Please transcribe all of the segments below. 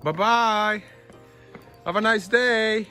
Bye bye. Have a nice day.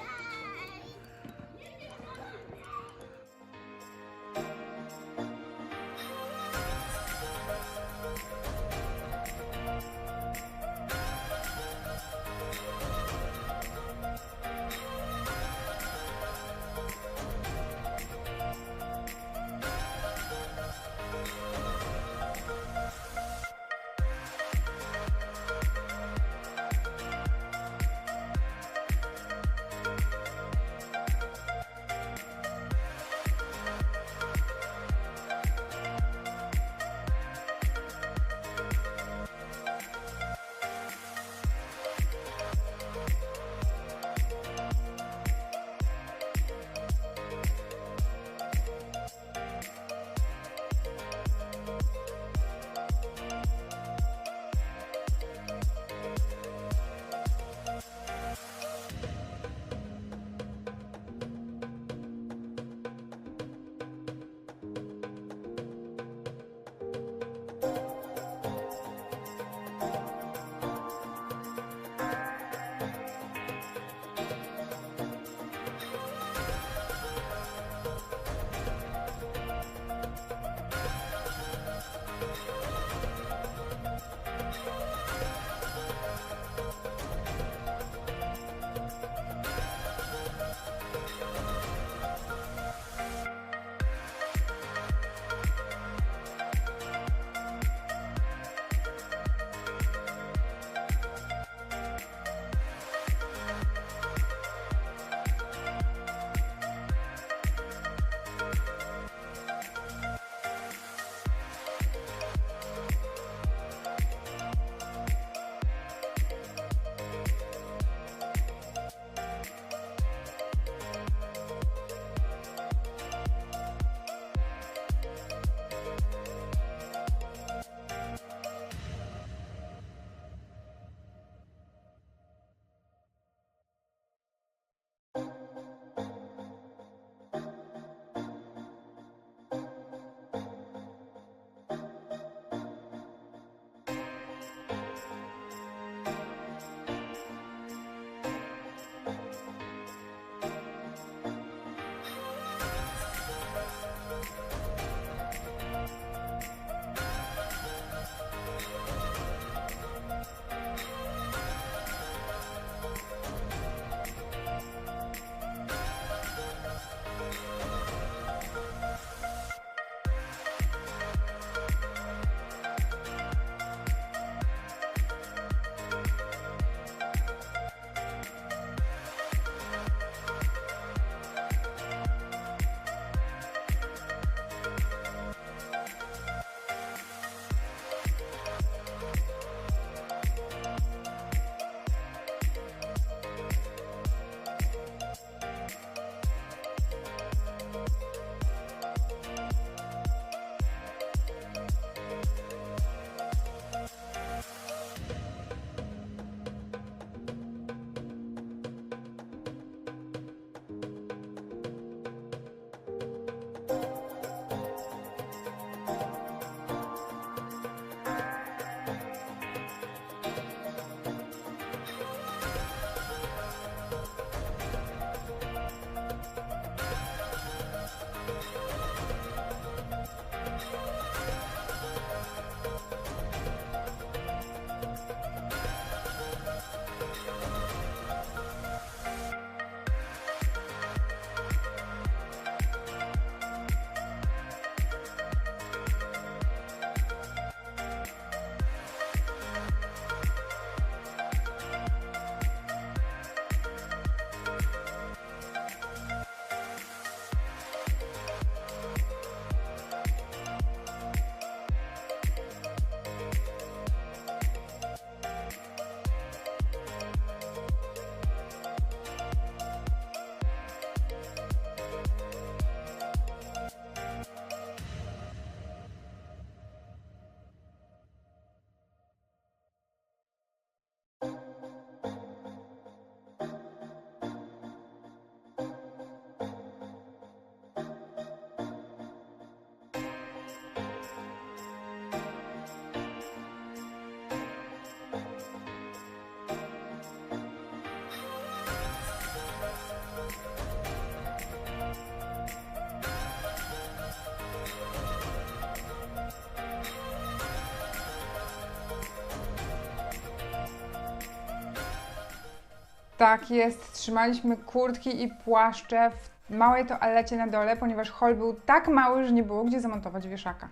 Tak jest, trzymaliśmy kurtki i płaszcze w małej toalecie na dole, ponieważ hol był tak mały, że nie było gdzie zamontować wieszaka.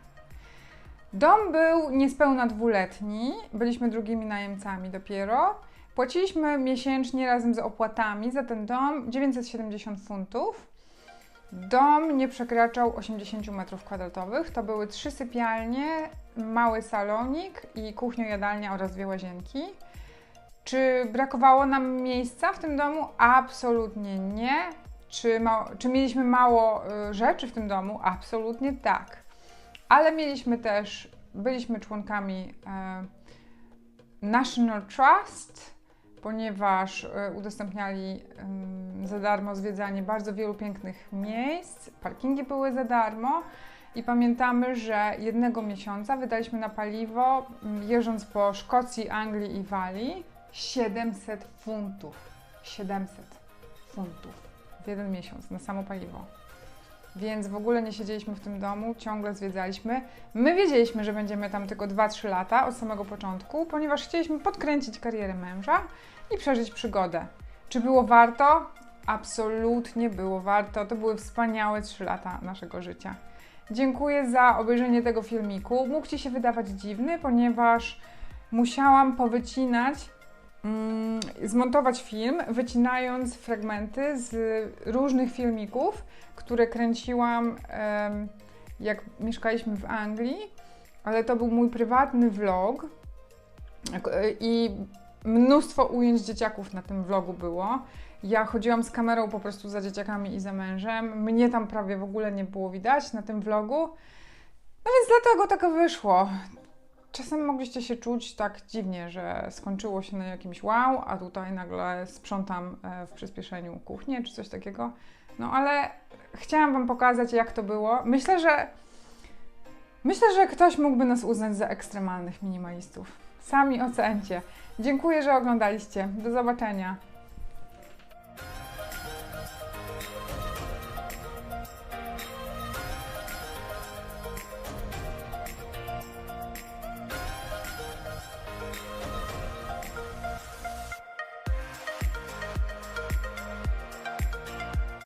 Dom był niespełna 2-letni, byliśmy drugimi najemcami dopiero. Płaciliśmy miesięcznie razem z opłatami za ten dom 970 funtów. Dom nie przekraczał 80 m2. To były 3 sypialnie, mały salonik i kuchnia-jadalnia oraz 2 łazienki. Czy brakowało nam miejsca w tym domu? Absolutnie nie. Czy mieliśmy mało rzeczy w tym domu? Absolutnie tak. Ale byliśmy członkami National Trust, ponieważ udostępniali za darmo zwiedzanie bardzo wielu pięknych miejsc. Parkingi były za darmo i pamiętamy, że jednego miesiąca wydaliśmy na paliwo, jeżdżąc po Szkocji, Anglii i Walii, 700 funtów. 700 funtów w jeden miesiąc na samo paliwo. Więc w ogóle nie siedzieliśmy w tym domu, ciągle zwiedzaliśmy. My wiedzieliśmy, że będziemy tam tylko 2-3 lata od samego początku, ponieważ chcieliśmy podkręcić karierę męża i przeżyć przygodę. Czy było warto? Absolutnie było warto. To były wspaniałe 3 lata naszego życia. Dziękuję za obejrzenie tego filmiku. Mógł Ci się wydawać dziwny, ponieważ musiałam zmontować film, wycinając fragmenty z różnych filmików, które kręciłam, jak mieszkaliśmy w Anglii, ale to był mój prywatny vlog i mnóstwo ujęć dzieciaków na tym vlogu było. Ja chodziłam z kamerą po prostu za dzieciakami i za mężem. Mnie tam prawie w ogóle nie było widać na tym vlogu. No więc dlatego tak wyszło. Czasem mogliście się czuć tak dziwnie, że skończyło się na jakimś wow, a tutaj nagle sprzątam w przyspieszeniu kuchnię czy coś takiego. No ale chciałam Wam pokazać, jak to było. Myślę, że ktoś mógłby nas uznać za ekstremalnych minimalistów. Sami ocencie. Dziękuję, że oglądaliście. Do zobaczenia.